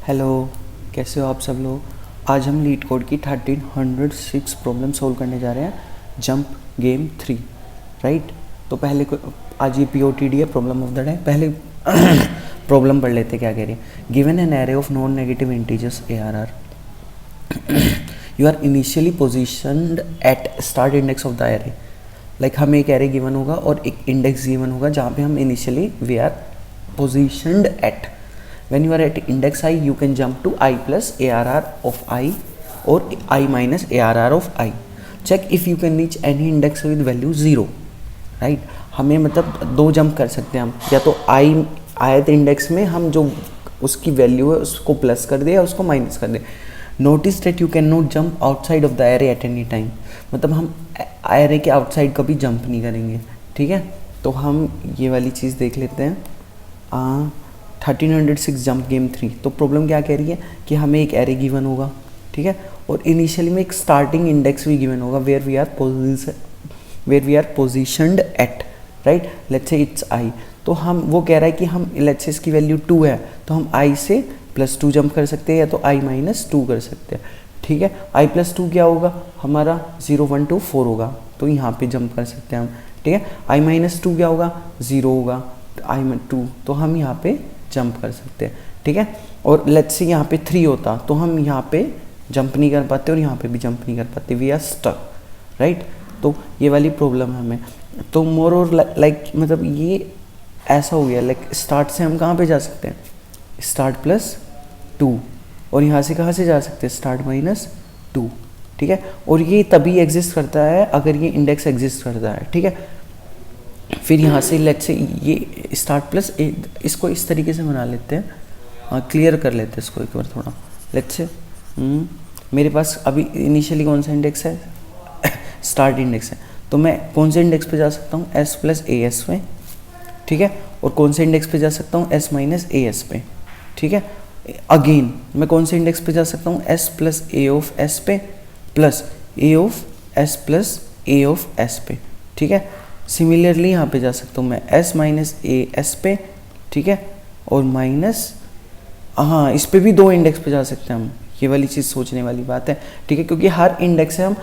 Hello, कैसे हो आप सब लोग। आज हम लीड कोड की 1306 प्रॉब्लम सोल्व करने जा रहे हैं जंप गेम 3, राइट। तो पहले आज ये POTD है, प्रॉब्लम ऑफ द डे। पहले प्रॉब्लम पढ़ लेते क्या कह रही है। Given an array of non negative integers ARR, you are initially positioned at start index of the array. Like हमें एक एरे गिवन होगा और एक इंडेक्स गिवन होगा जहाँ पे हम initially we are positioned at. When you are at index I, you can jump to I plus ARR of I or I minus ARR of I. Check if you can reach any index with value 0, right? हमें मतलब दो jump कर सकते हैं हम, या तो ith index में हम जो उसकी वैल्यू है उसको प्लस कर दे या उसको माइनस कर दे। Notice that you can not jump outside of the array at any time, मतलब हम एरे के आउटसाइड कभी जंप नहीं करेंगे, ठीक है। तो हम ये वाली चीज़ देख लेते हैं। 1306 जंप गेम 3। तो प्रॉब्लम क्या कह रही है कि हमें एक एरे गिवन होगा, ठीक है, और इनिशियली में एक स्टार्टिंग इंडेक्स भी गिवन होगा where we are positioned at, right. Let's say it's I। तो हम वो कह रहा है कि हम लेट्स से इसकी वैल्यू 2 है तो हम I से +2 जंप कर सकते हैं या तो I - 2 कर सकते हैं, ठीक है। I + 2 क्या होगा हमारा 0 1 2 4 होगा, तो यहाँ पे जंप कर सकते हैं हम, ठीक है। I - 2 क्या होगा 0 होगा, I - 2 तो हम यहाँ पे जंप कर सकते हैं, ठीक है। और लेट्स से यहाँ पे 3 होता तो हम यहाँ पे जंप नहीं कर पाते और यहाँ पे भी जंप नहीं कर पाते, वी आर स्टक, राइट। तो ये वाली प्रॉब्लम है हमें। तो मोर और लाइक मतलब ये ऐसा हो गया, लाइक स्टार्ट से हम कहाँ पे जा सकते हैं, स्टार्ट +2, और यहाँ से कहाँ से जा सकते हैं, स्टार्ट -2, ठीक है। और ये तभी एग्जिस्ट करता है अगर ये इंडेक्स एग्जिस्ट करता है, ठीक है। फिर यहाँ से लेट्स से ये स्टार्ट +A, इसको इस तरीके से बना लेते हैं, क्लियर कर लेते हैं इसको एक बार थोड़ा। लेट्स से मेरे पास अभी इनिशियली कौन सा इंडेक्स है, स्टार्ट इंडेक्स है, तो मैं कौन से इंडेक्स पे जा सकता हूँ, S + AS पे, ठीक है। और कौन से इंडेक्स पे जा सकता हूँ, S - AS पे, ठीक है। अगेन मैं कौन से इंडेक्स पे जा सकता हूँ, S + A of S पे plus A of S + A of S पे, ठीक है। सिमिलरली यहाँ पे जा सकता हूँ मैं S - AS पे, ठीक है, और माइनस इस पे भी दो इंडेक्स पे जा सकते हैं हम। ये वाली चीज़ सोचने वाली बात है, ठीक है, क्योंकि हर इंडेक्स से हम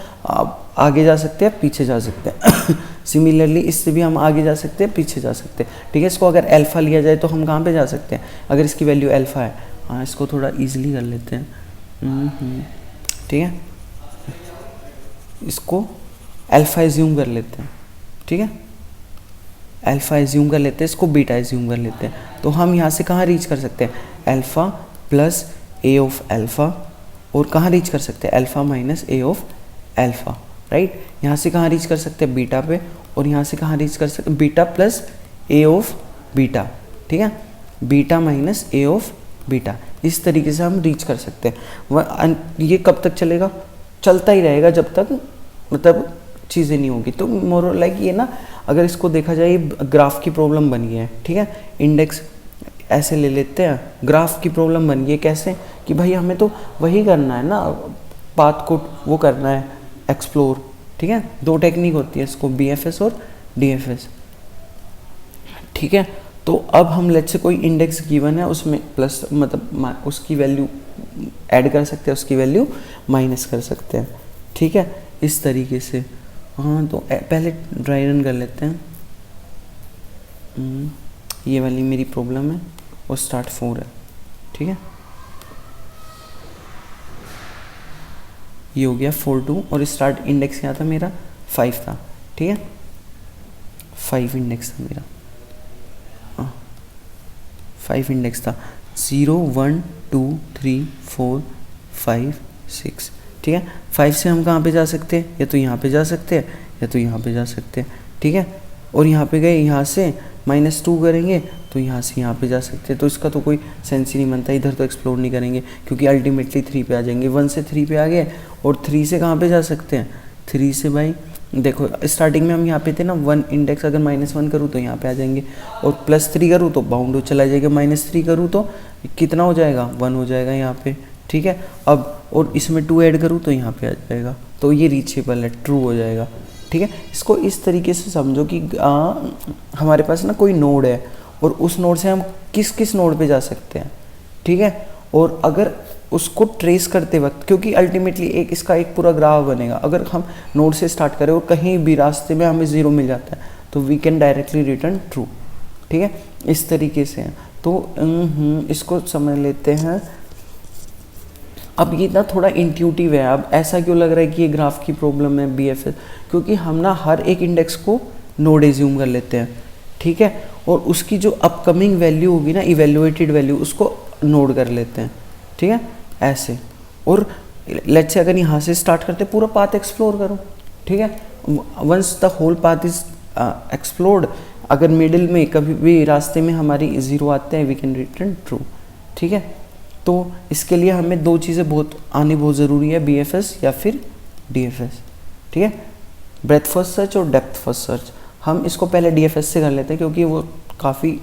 आगे जा सकते हैं पीछे जा सकते हैं। सिमिलरली इससे भी हम आगे जा सकते हैं पीछे जा सकते हैं, ठीक है। इसको अगर अल्फ़ा लिया जाए तो हम कहाँ पे जा सकते हैं, अगर इसकी वैल्यू अल्फ़ा है, इसको थोड़ा ईजिली कर लेते हैं, ठीक है। इसको अल्फ़ा एज्यूम कर लेते हैं, ठीक है, अल्फ़ा एज्यूम कर लेते हैं, इसको बीटा एज्यूम कर लेते हैं। तो हम यहाँ से कहाँ रीच कर सकते हैं, अल्फ़ा + A of अल्फ़ा, और कहाँ रीच कर सकते हैं, alpha - A of alpha, right. यहाँ से कहाँ रीच कर सकते हैं, बीटा पे, और यहाँ से कहाँ रीच कर सकते हैं, बीटा + A of बीटा, ठीक है, बीटा - A of बीटा। इस तरीके से हम रीच कर सकते हैं। ये कब तक चलेगा, चलता ही रहेगा जब तक मतलब चीज़ें नहीं होगी। तो मोर लाइक ये ना, अगर इसको देखा जाए ग्राफ की प्रॉब्लम बनी है, ठीक है। इंडेक्स ऐसे ले लेते हैं, ग्राफ की प्रॉब्लम बनी है कैसे कि भाई हमें तो वही करना है ना, पाथ को वो करना है एक्सप्लोर, ठीक है। दो टेक्निक होती है इसको, BFS और DFS, ठीक है। तो अब हम लेट्स से कोई इंडेक्स गिवन है, उसमें प्लस मतलब उसकी वैल्यू ऐड कर सकते हैं, उसकी वैल्यू माइनस कर सकते हैं, ठीक है, इस तरीके से। तो पहले ड्राई रन कर लेते हैं। ये वाली मेरी प्रॉब्लम है और स्टार्ट 4 है, ठीक है। ये हो गया 4 2, और स्टार्ट इंडेक्स क्या था मेरा, 5 था, ठीक है, 5 इंडेक्स था मेरा, 5 इंडेक्स था, 0 1 2 3 4 5 6, ठीक है। 5 से हम कहाँ पे जा सकते हैं, या तो यहाँ पे जा सकते हैं या तो यहाँ पे जा सकते हैं, ठीक है। और यहाँ पे गए, यहाँ से -2 करेंगे तो यहाँ से यहाँ पे जा सकते हैं। तो इसका तो कोई सेंस ही नहीं बनता, इधर तो एक्सप्लोर नहीं करेंगे क्योंकि अल्टीमेटली 3 पे आ जाएंगे। 1 से 3 पे आ गए, और 3 से कहाँ पे जा सकते हैं, 3 से भाई देखो स्टार्टिंग में हम यहाँ पे थे ना, 1 इंडेक्स अगर -1 करूँ तो यहाँ पे आ जाएंगे, और +3 करूँ तो बाउंड चला जाएगा, -3 करूँ तो कितना हो जाएगा, 1 हो जाएगा यहाँ पे, ठीक है। अब और इसमें 2 ऐड करूँ तो यहाँ पे आ जाएगा, तो ये रीचेबल है, ट्रू हो जाएगा, ठीक है। इसको इस तरीके से समझो कि हमारे पास ना कोई नोड है और उस नोड से हम किस किस नोड पे जा सकते हैं, ठीक है। और अगर उसको ट्रेस करते वक्त, क्योंकि अल्टीमेटली एक इसका एक पूरा ग्राफ बनेगा, अगर हम नोड से स्टार्ट करें और कहीं भी रास्ते में हमें 0 मिल जाता है तो we can directly return true, ठीक है, इस तरीके से है। तो इसको समझ लेते हैं। अब ये ना थोड़ा इंट्यूटिव है। अब ऐसा क्यों लग रहा है कि ये ग्राफ की प्रॉब्लम है BFS, क्योंकि हम ना हर एक इंडेक्स को नोड एज्यूम कर लेते हैं, ठीक है, और उसकी जो अपकमिंग वैल्यू होगी ना, इवेल्युएटेड वैल्यू, उसको नोड कर लेते हैं, ठीक है, ऐसे। और लेट्स से अगर यहाँ से स्टार्ट करते पूरा पाथ एक्सप्लोर करो, ठीक है, once the whole path is explored, अगर मिडिल में कभी भी रास्ते में हमारी 0 आते हैं वी कैन रिटर्न ट्रू, ठीक है। तो इसके लिए हमें 2 चीज़ें आनी बहुत ज़रूरी है, BFS या फिर DFS, ठीक है, ब्रेथ फर्स्ट सर्च और डेप्थ फर्स्ट सर्च। हम इसको पहले DFS से कर लेते हैं क्योंकि वो काफ़ी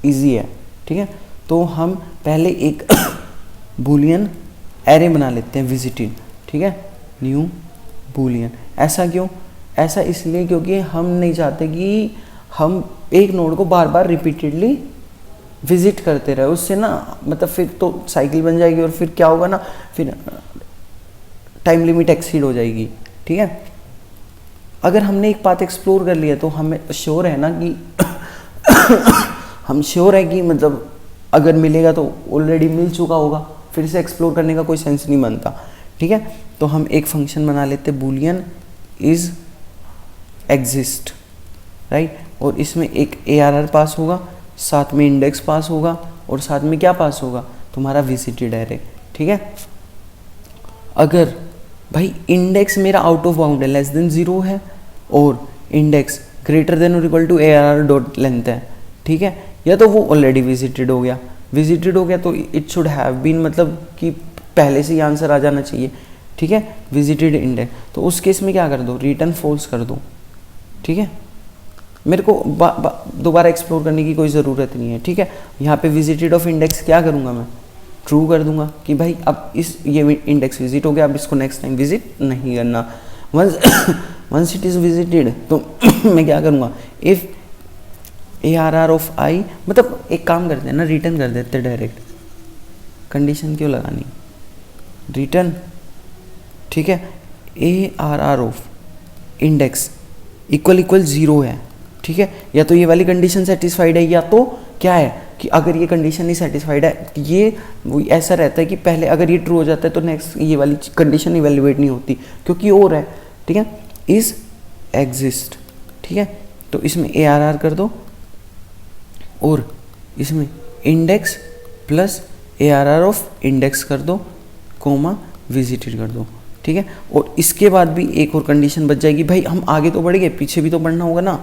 इजी है, ठीक है। तो हम पहले एक बूलियन एरे बना लेते हैं विजिटेड, ठीक है, न्यू बूलियन। ऐसा क्यों? ऐसा इसलिए क्योंकि हम नहीं चाहते कि हम एक नोड को बार बार रिपीटेडली विजिट करते रहे, उससे ना मतलब फिर तो साइकिल बन जाएगी और फिर क्या होगा ना, फिर टाइम लिमिट एक्सीड हो जाएगी, ठीक है। अगर हमने एक पाथ एक्सप्लोर कर लिया तो हमें श्योर है ना कि हम श्योर है कि मतलब अगर मिलेगा तो ऑलरेडी मिल चुका होगा, फिर से एक्सप्लोर करने का कोई सेंस नहीं बनता, ठीक है। तो हम एक फंक्शन बना लेते बूलियन इज एग्जिस्ट, राइट, और इसमें एक ARR पास होगा, साथ में इंडेक्स पास होगा और साथ में क्या पास होगा, तुम्हारा विजिटेड एरे, ठीक है। अगर भाई इंडेक्स मेरा आउट ऑफ बाउंड है, लेस देन 0 है, और इंडेक्स ग्रेटर देन और equal to ARR dot length है, ठीक है, या तो वो ऑलरेडी विजिटेड हो गया तो इट शुड हैव बीन, मतलब कि पहले से ही आंसर आ जाना चाहिए, ठीक है, विजिटेड इंडेक्स। तो उस केस में क्या कर दो, रिटर्न फॉल्स कर दो, ठीक है। मेरे को दोबारा एक्सप्लोर करने की कोई ज़रूरत नहीं है, ठीक है। यहाँ पे विजिटेड ऑफ इंडेक्स क्या करूँगा मैं, ट्रू कर दूंगा कि भाई अब ये इंडेक्स विजिट हो गया, अब इसको नेक्स्ट टाइम विजिट नहीं करना। वंस इट इज़ विजिटेड तो मैं क्या करूँगा, इफ़ ARR ऑफ i, मतलब एक काम करते हैं ना, रिटर्न कर देते डायरेक्ट, कंडीशन क्यों लगानी, रिटर्न, ठीक है, ARR ऑफ इंडेक्स इक्वल 0 है, ठीक है, या तो ये वाली कंडीशन सेटिस्फाइड है, या तो क्या है कि अगर ये कंडीशन नहीं सेटिस्फाइड है, ये वो ऐसा रहता है कि पहले अगर ये ट्रू हो जाता है तो नेक्स्ट ये वाली कंडीशन इवेल्युएट नहीं होती क्योंकि और है, ठीक है, इज एग्जिस्ट, ठीक है। तो इसमें ARR कर दो और इसमें index plus ARR of index कर दो, कोमा विजिटेड कर दो, ठीक है। और इसके बाद भी एक और कंडीशन बच जाएगी, भाई हम आगे तो बढ़ गए, पीछे भी तो बढ़ना होगा ना,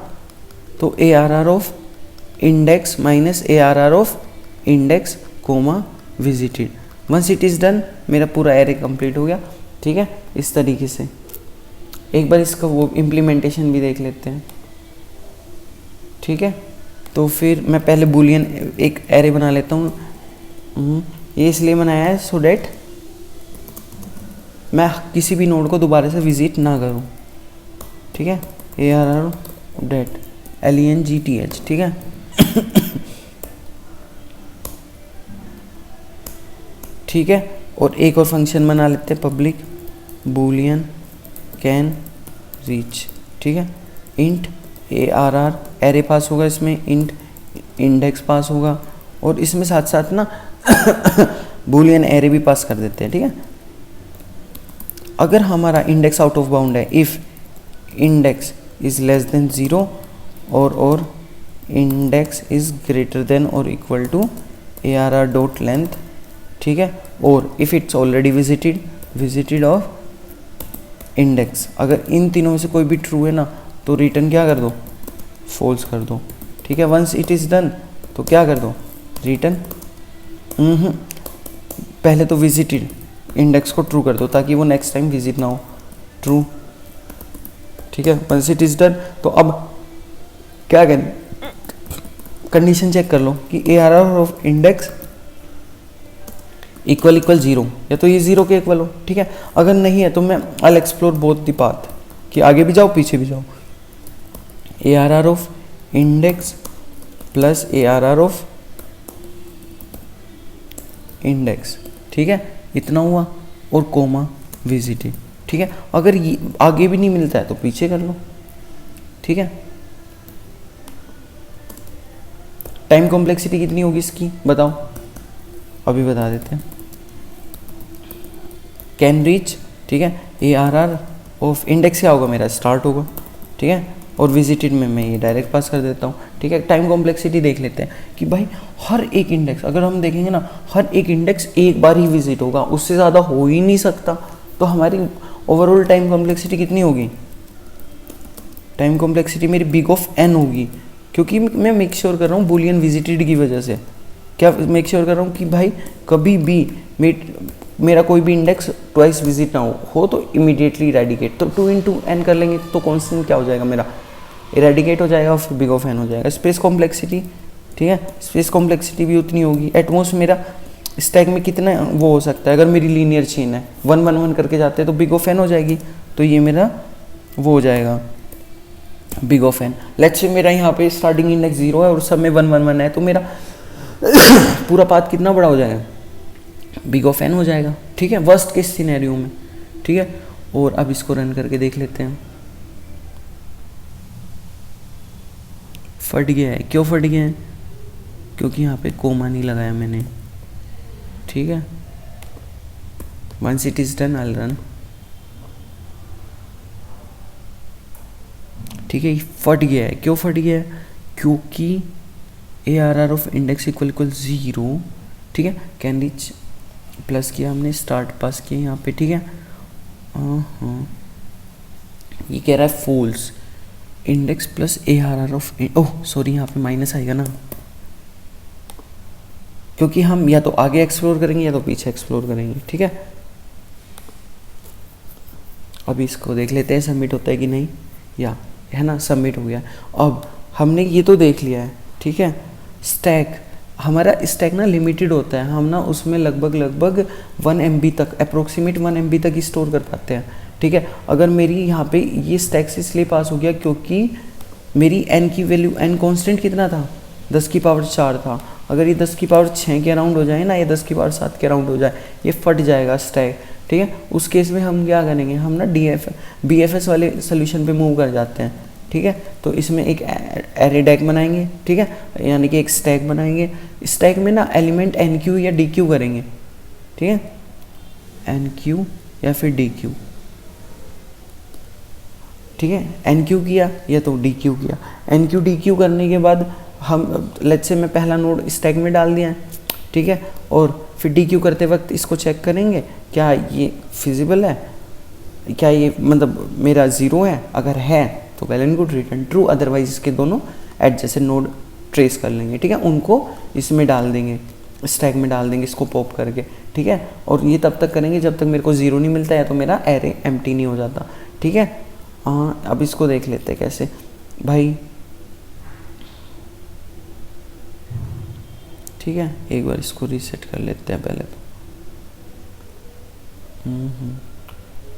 तो ARR of index minus ARR of index comma visited. Once it is done, मेरा पूरा एरे कंप्लीट हो गया, ठीक है। इस तरीके से एक बार इसका वो इम्प्लीमेंटेशन भी देख लेते हैं, ठीक है। तो फिर मैं पहले बूलियन एक एरे बना लेता हूँ, ये इसलिए बनाया है सो डैट मैं किसी भी नोड को दोबारा से विजिट ना करूँ, ठीक है, ARR डेट LENGTH, ठीक है। ठीक है, और एक और फंक्शन बना लेते हैं पब्लिक बूलियन कैन रीच, ठीक है, इंट ARR एरे पास होगा, इसमें इंट इंडेक्स पास होगा, और इसमें साथ साथ ना बूलियन एरे भी पास कर देते हैं, ठीक है। अगर हमारा इंडेक्स आउट ऑफ बाउंड है, if index is less than 0 और इंडेक्स इज ग्रेटर देन और equal to ARR dot length, ठीक है, और if it's already visited of index, अगर इन तीनों में से कोई भी ट्रू है ना तो रिटर्न क्या कर दो, फॉल्स कर दो, ठीक है। वंस इट इज़ डन तो क्या कर दो, रिटर्न पहले तो विजिटेड इंडेक्स को ट्रू कर दो ताकि वो नेक्स्ट टाइम विजिट ना हो, ट्रू, ठीक है। वंस इट इज़ डन तो अब क्या करें, कंडीशन चेक कर लो कि ARR ऑफ इंडेक्स इक्वल 0, या तो ये 0 के इक्वल हो, ठीक है। अगर नहीं है तो मैं I explore both the path, कि आगे भी जाओ पीछे भी जाओ, ARR of index plus ARR of index, ठीक है, इतना हुआ, और कोमा विजिटेड, ठीक है। अगर ये आगे भी नहीं मिलता है तो पीछे कर लो, ठीक है। टाइम कॉम्प्लेक्सिटी कितनी होगी इसकी बताओ, अभी बता देते हैं। कैन रीच, ठीक है, ARR ऑफ इंडेक्स क्या होगा मेरा, स्टार्ट होगा, ठीक है, और विजिटेड में मैं ये डायरेक्ट पास कर देता हूँ, ठीक है। टाइम कॉम्प्लेक्सिटी देख लेते हैं कि भाई हर एक इंडेक्स, अगर हम देखेंगे ना, हर एक इंडेक्स एक बार ही विजिट होगा, उससे ज़्यादा हो ही नहीं सकता, तो हमारी ओवरऑल टाइम कॉम्प्लेक्सिटी कितनी होगी, टाइम कॉम्प्लेक्सिटी मेरी बिग ऑफ n होगी, क्योंकि मैं मेक श्योर कर रहा हूँ बुलियन विजिटेड की वजह से, क्या मेक श्योर कर रहा हूँ कि भाई कभी भी मेरा कोई भी इंडेक्स ट्वाइस विजिट ना हो तो इमीडिएटली इरेडिकेट, तो 2 into n कर लेंगे तो कॉन्स्टेंट क्या हो जाएगा मेरा, इरेडिकेट हो जाएगा, और फिर बिग ऑफ n हो जाएगा। स्पेस कॉम्प्लेक्सिटी, ठीक है, स्पेस कॉम्प्लेक्सिटी भी उतनी होगी। एटमॉस मेरा स्टैक में कितना वो हो सकता है, अगर मेरी लीनियर चेन है 1 1 1 करके जाते हैं तो बिग ऑफ n हो जाएगी, तो ये मेरा वो हो जाएगा big of n। Let's say मेरा यहाँ पे स्टार्टिंग इंडेक्स 0 है और सब में 1 1 1 है, तो मेरा पूरा पाथ कितना बड़ा हो जाएगा, बिग ऑफ n हो जाएगा, ठीक है, वर्स्ट केस सिनेरियो में, ठीक है। और अब इसको रन करके देख लेते हैं। फट गया है, क्यों फट गया है, क्योंकि यहाँ पे कोमा नहीं लगाया मैंने, ठीक है। Once it is done I run, ठीक है। फट गया है, क्यों फट गया है, क्योंकि ARR ऑफ इंडेक्स इक्वल 0, ठीक है। कैन रीच प्लस किया हमने, स्टार्ट पास किया यहाँ पे, ठीक है। हाँ, ये कह रहा है false, index plus ARR of, oh sorry यहाँ पे माइनस आएगा ना, क्योंकि हम या तो आगे एक्सप्लोर करेंगे या तो पीछे एक्सप्लोर करेंगे, ठीक है। अभी इसको देख लेते हैं सबमिट होता है कि नहीं, या है ना, सबमिट हो गया। अब हमने ये तो देख लिया है, ठीक है। स्टैक, हमारा स्टैक ना लिमिटेड होता है, हम ना उसमें लगभग 1 MB तक, अप्रोक्सीमेट 1 MB तक ही स्टोर कर पाते हैं, ठीक है। अगर मेरी यहाँ पे ये स्टैक से इसलिए पास हो गया क्योंकि मेरी n की वैल्यू, n कांस्टेंट कितना था, 10 की पावर 4 था। अगर ये 10 की पावर 6 के अराउंड हो जाए ना, या 10 की पावर 7 के अराउंड हो जाए, ये फट जाएगा स्टैक, ठीक है। उस केस में हम क्या करेंगे, हम ना BFS वाले सोल्यूशन पे मूव कर जाते हैं, ठीक है। तो इसमें एक एरे डैक बनाएंगे, ठीक है, यानी कि एक स्टैक बनाएंगे। स्टैक में ना एलिमेंट NQ या DQ करेंगे, ठीक है, NQ या फिर DQ, ठीक है। NQ किया या तो DQ किया। NQ DQ करने के बाद हम लेट्स से मैं पहला नोड स्टैक में डाल दिया है, ठीक है, और फिर DQ करते वक्त इसको चेक करेंगे क्या ये फिजिबल है, क्या ये मतलब मेरा 0 है, अगर है तो well and good, return true, otherwise इसके दोनों एडजेसेंट नोड ट्रेस कर लेंगे, ठीक है, उनको इसमें डाल देंगे, स्टैक में डाल देंगे इसको पॉप करके, ठीक है। और ये तब तक करेंगे जब तक मेरे को 0 नहीं मिलता है तो मेरा एरे एम्प्टी नहीं हो जाता, ठीक है। हाँ, अब इसको देख लेते हैं कैसे भाई, ठीक है। एक बार इसको रीसेट कर लेते हैं पहले तो,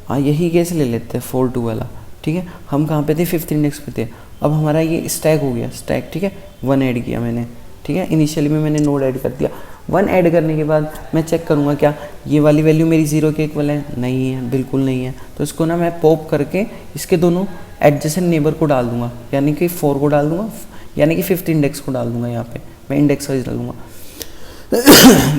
हाँ यही केस ले लेते हैं 4 2 वाला, ठीक है। हम कहाँ पे थे, 5th इंडेक्स पे थे। अब हमारा ये स्टैक हो गया, स्टैक, ठीक है, 1 ऐड किया मैंने, ठीक है, इनिशियली में मैंने नोड ऐड कर दिया। 1 ऐड करने के बाद मैं चेक करूँगा क्या ये वाली वैल्यू मेरी 0 के इक्वल है, नहीं है, बिल्कुल नहीं है। तो इसको ना मैं पॉप करके इसके दोनों एडजेसेंट नेबर को डाल दूंगा, यानी कि 4 को डाल दूंगा, यानी कि 5th इंडेक्स को डाल दूंगा, यहाँ पे मैं इंडेक्स वाइज डालूंगा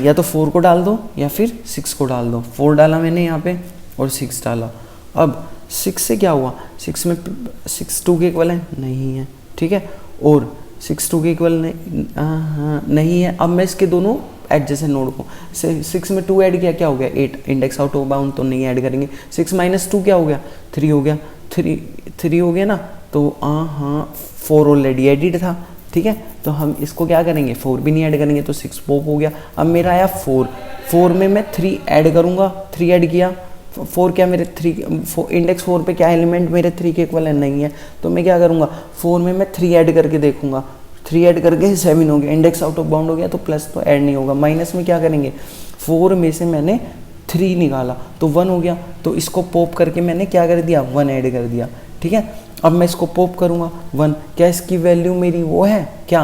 या तो 4 को डाल दो या फिर 6 को डाल दो। 4 डाला मैंने यहाँ पे और 6 डाला। अब 6 से क्या हुआ, 6 में 6 2 के इक्वल है, नहीं है, ठीक है, और 6 2 के इक्वल नहीं है। अब मैं इसके दोनों एडजेसेंट नोड को 6 में 2 ऐड किया, क्या हो गया 8, इंडेक्स आउट ऑफ बाउंड तो नहीं ऐड करेंगे। 6 - 2 क्या हो गया, 3 हो गया, 3 हो गया ना, तो हाँ 4 ऑलरेडी एडिड था, ठीक है। तो हम इसको क्या करेंगे, 4 भी नहीं ऐड करेंगे, तो 6 पॉप हो गया। अब मेरा आया 4 में मैं 3 ऐड करूँगा, 3 ऐड किया, 4 क्या मेरे 3 इंडेक्स 4 पे क्या एलिमेंट मेरे 3 के इक्वल है, नहीं है, तो मैं क्या करूँगा 4 में मैं 3 ऐड करके देखूंगा, 3 ऐड करके 7 हो गया, इंडेक्स आउट ऑफ बाउंड हो गया, तो प्लस तो ऐड नहीं होगा। माइनस में क्या करेंगे, 4 में से मैंने 3 निकाला तो 1 हो गया, तो इसको पॉप करके मैंने क्या कर दिया, 1 ऐड कर दिया, ठीक है। अब मैं इसको पॉप करूँगा 1, क्या इसकी वैल्यू मेरी वो है क्या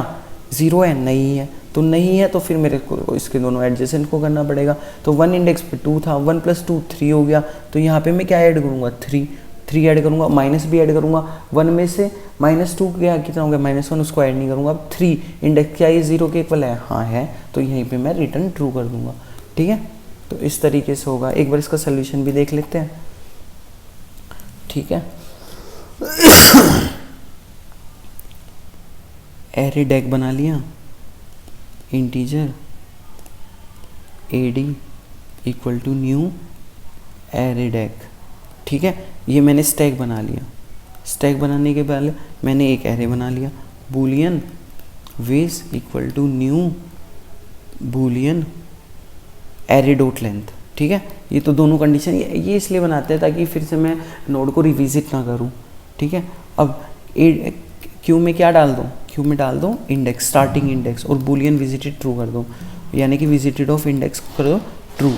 0 है, नहीं है, तो नहीं है तो फिर मेरे को इसके दोनों एडजेसेंट को करना पड़ेगा। तो 1 इंडेक्स पे 2 था, 1 + 2 3 हो गया। तो यहाँ पे मैं क्या ऐड करूँगा, 3 ऐड करूँगा, माइनस भी ऐड करूँगा। 1 में से -2 क्या कितना हो गया, -1, उसको ऐड नहीं करूँगा। अब 3 इंडेक्स क्या ये 0 के इक्वल है, हाँ है, तो यहीं पे मैं रिटर्न ट्रू कर दूँगा। ठीक है, तो इस तरीके से होगा। एक बार इसका सोल्यूशन भी देख लेते हैं। ठीक है, एरे डेक बना लिया, integer AD = new array deck. ठीक है, ये मैंने स्टैक बना लिया। स्टैक बनाने के पहले मैंने एक एरे बना लिया, boolean vis = new boolean array dot length. ठीक है, ये तो दोनों कंडीशन ये इसलिए बनाते हैं ताकि फिर से मैं नोड को रिविजिट ना करूं। ठीक है, अब क्यू में क्या डाल दूं, क्यू में डाल दूं इंडेक्स, स्टार्टिंग इंडेक्स, और बूलियन विजिटेड ट्रू कर दूं, यानी कि विजिटेड ऑफ इंडेक्स कर दो ट्रू।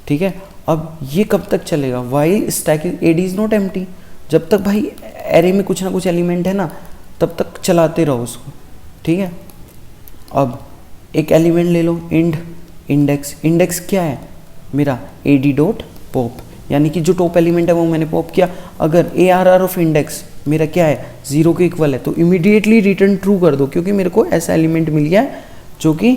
ठीक है, अब ये कब तक चलेगा, while stack AD is not empty, जब तक भाई एरे में कुछ ना कुछ एलिमेंट है ना, तब तक चलाते रहो उसको। ठीक है, अब एक एलिमेंट ले लो, इंडेक्स। इंडेक्स क्या है मेरा, AD.pop, यानी कि जो टॉप एलिमेंट है वो मैंने पॉप किया। अगर ARR ऑफ इंडेक्स मेरा क्या है, 0 के इक्वल है, तो इमीडिएटली रिटर्न ट्रू कर दो, क्योंकि मेरे को ऐसा एलिमेंट मिल गया है जो कि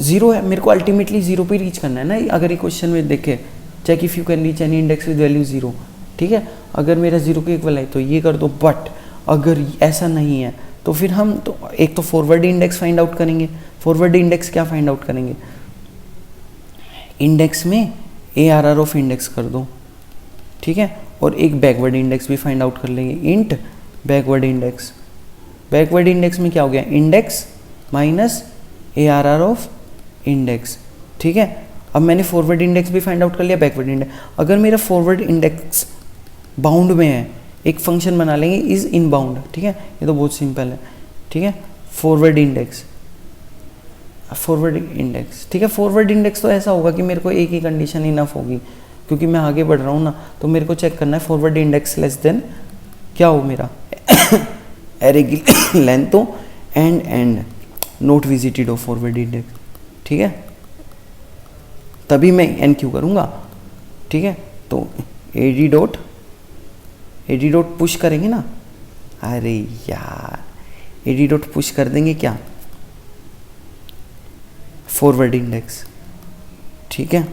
0 है। मेरे को अल्टीमेटली 0 पे रीच करना है ना। अगर ये क्वेश्चन में देखे, check if you can reach any index with value 0। ठीक है, अगर मेरा 0 के इक्वल है तो ये कर दो, बट अगर ऐसा नहीं है तो फिर हम तो एक तो फॉरवर्ड इंडेक्स फाइंड आउट करेंगे। फॉरवर्ड इंडेक्स क्या फाइंड आउट करेंगे, इंडेक्स में ARR ऑफ इंडेक्स कर दो। ठीक है, और एक बैकवर्ड इंडेक्स भी फाइंड आउट कर लेंगे, int backward index. Backward index में क्या हो गया, index minus ARR of index. ठीक है, अब मैंने फॉरवर्ड इंडेक्स भी फाइंड आउट कर लिया, बैकवर्ड इंडेक्स। अगर मेरा फॉरवर्ड इंडेक्स बाउंड में है, एक फंक्शन बना लेंगे इज इन बाउंड। ठीक है, ये तो बहुत सिंपल है। ठीक है, फॉरवर्ड इंडेक्स, ठीक है, फॉरवर्ड इंडेक्स तो ऐसा होगा कि मेरे को एक ही कंडीशन इनफ होगी, क्योंकि मैं आगे बढ़ रहा हूँ ना, तो मेरे को चेक करना है फॉरवर्ड इंडेक्स लेस देन क्या हो मेरा एरे की लेंथ हो एंड नोट विजिटेड हो फॉरवर्ड इंडेक्स। ठीक है, तभी मैं NQ करूँगा। ठीक है, तो AD डॉट पुश करेंगे ना, अरे यार AD डॉट पुश कर देंगे क्या, फॉरवर्ड इंडेक्स। ठीक है,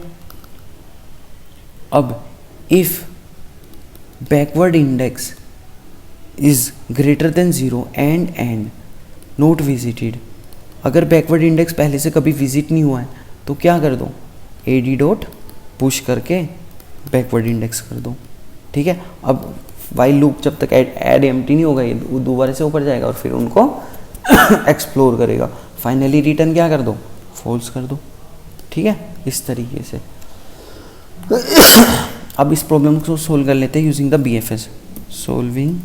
अब if backward index is greater then 0 and note visited, अगर बैकवर्ड इंडेक्स पहले से कभी विजिट नहीं हुआ है तो क्या कर दो, AD डॉट पुश करके बैकवर्ड इंडेक्स कर दो। ठीक है, अब वाइल लूप जब तक ऐड एम्प्टी नहीं होगा ये दोबारा से ऊपर जाएगा और फिर उनको एक्सप्लोर करेगा। फाइनली रिटर्न क्या कर दो, फॉल्स कर दो। ठीक है, इस तरीके से। अब इस प्रॉब्लम को सोल्व कर लेते हैं using the BFS। Solving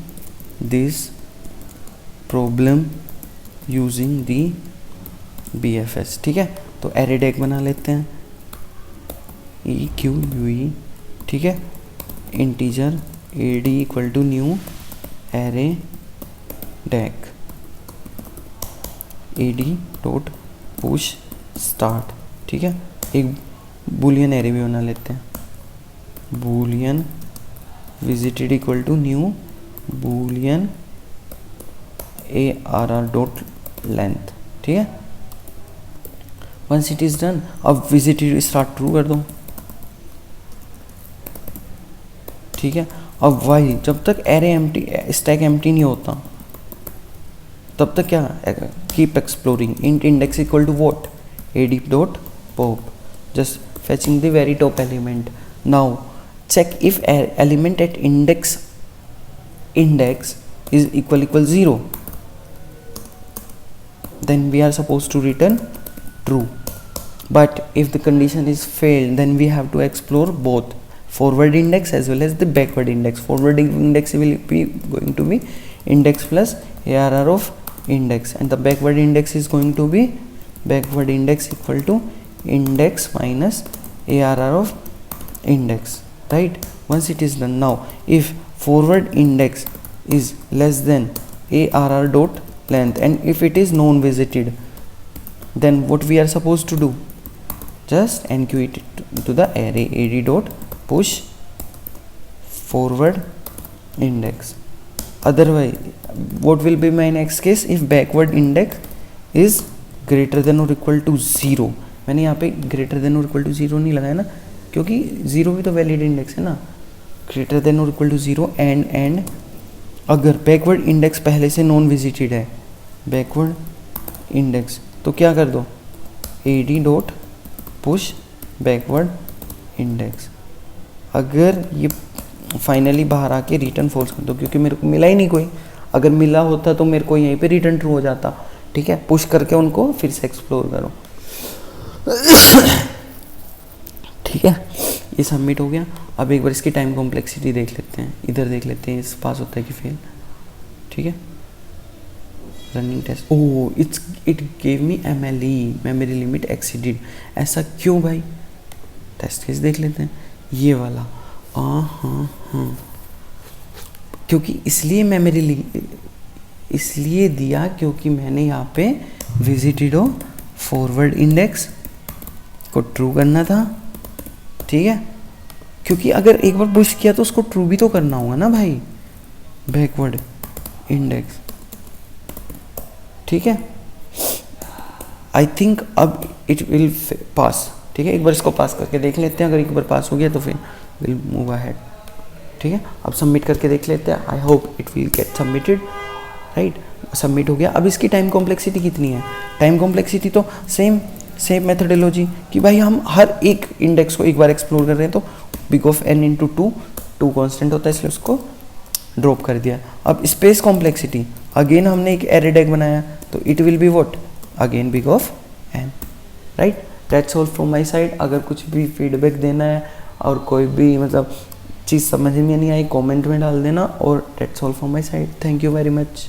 this problem using the BFS। ठीक है, तो एरे डेक बना लेते हैं, EQUE। ठीक है, integer AD = new array deck, AD dot push start. ठीक है, एक बूलियन एरे भी बना लेते हैं, Boolean visited = new Boolean ARR dot length. ठीक है, वंस इट इज डन, अब विजिटेड स्टार्ट ट्रू कर दो। ठीक है, अब वाई जब तक एरे एम्प्टी स्टैक एम्प्टी नहीं होता तब तक क्या, keep exploring, int index = what, AD dot pop, just fetching the very top element. Now check if element at index is equal 0, then we are supposed to return true. But if the condition is failed, then we have to explore both forward index as well as the backward index. Forward index will be going to be index plus ARR of index, and the backward index is going to be backward index equal to index minus ARR of index, right? Once it is done, now if forward index is less than ARR dot length, and if it is non visited, then what we are supposed to do, just enqueue it to the array ad dot push forward index. Otherwise, what will be my next case? If backward index is greater than or equal to 0. मैंने यहाँ पे greater than or equal to 0 नहीं लगाया ना, क्योंकि 0 भी तो valid index है ना. greater than or equal to 0 and अगर बैकवर्ड इंडेक्स पहले से नॉन विजिटेड है, बैकवर्ड इंडेक्स, तो क्या कर दो, ad dot push backward index. अगर ये फाइनली बाहर आके रिटर्न फॉल्स कर दो, क्योंकि मेरे को मिला ही नहीं कोई. अगर मिला होता तो मेरे को यहीं पे रिटर्न ट्रू हो जाता. ठीक है, पुश करके उनको फिर से एक्सप्लोर करो. ठीक है, ये सबमिट हो गया. अब एक बार इसकी टाइम कॉम्प्लेक्सिटी देख लेते हैं. इधर देख लेते हैं इस पास होता है कि फेल. ठीक है, running test. Oh, it gave me MLE, memory limit exceeded. ऐसा क्यों भाई? टेस्ट केस देख लेते हैं, ये वाला. हाँ, क्योंकि इसलिए दिया क्योंकि मैंने यहाँ पे विजिटेड हो फॉरवर्ड इंडेक्स को ट्रू करना था. ठीक है, क्योंकि अगर एक बार पुश किया तो उसको ट्रू भी तो करना होगा ना भाई, बैकवर्ड इंडेक्स. ठीक है, आई थिंक अब इट विल पास. ठीक है, एक बार इसको पास करके देख लेते हैं. अगर एक बार पास हो गया तो फिर विल मूव अहेड. ठीक है, अब सबमिट करके देख लेते हैं. I hope it will get submitted. Right, submit हो गया. अब इसकी टाइम कॉम्प्लेक्सिटी कितनी है? टाइम कॉम्प्लेक्सिटी तो सेम मेथडोलॉजी कि भाई हम हर एक इंडेक्स को एक बार एक्सप्लोर कर रहे हैं, तो big of n into two constant होता है, इसलिए उसको ड्रॉप कर दिया. अब स्पेस कॉम्प्लेक्सिटी, अगेन हमने एक एरे डेक बनाया, तो it will be what, again big of n. Right, that's all from my side. अगर कुछ भी फीडबैक देना है और कोई भी मतलब चीज़ समझ में नहीं आई, कमेंट में डाल देना. और that's all from my side. Thank you very much.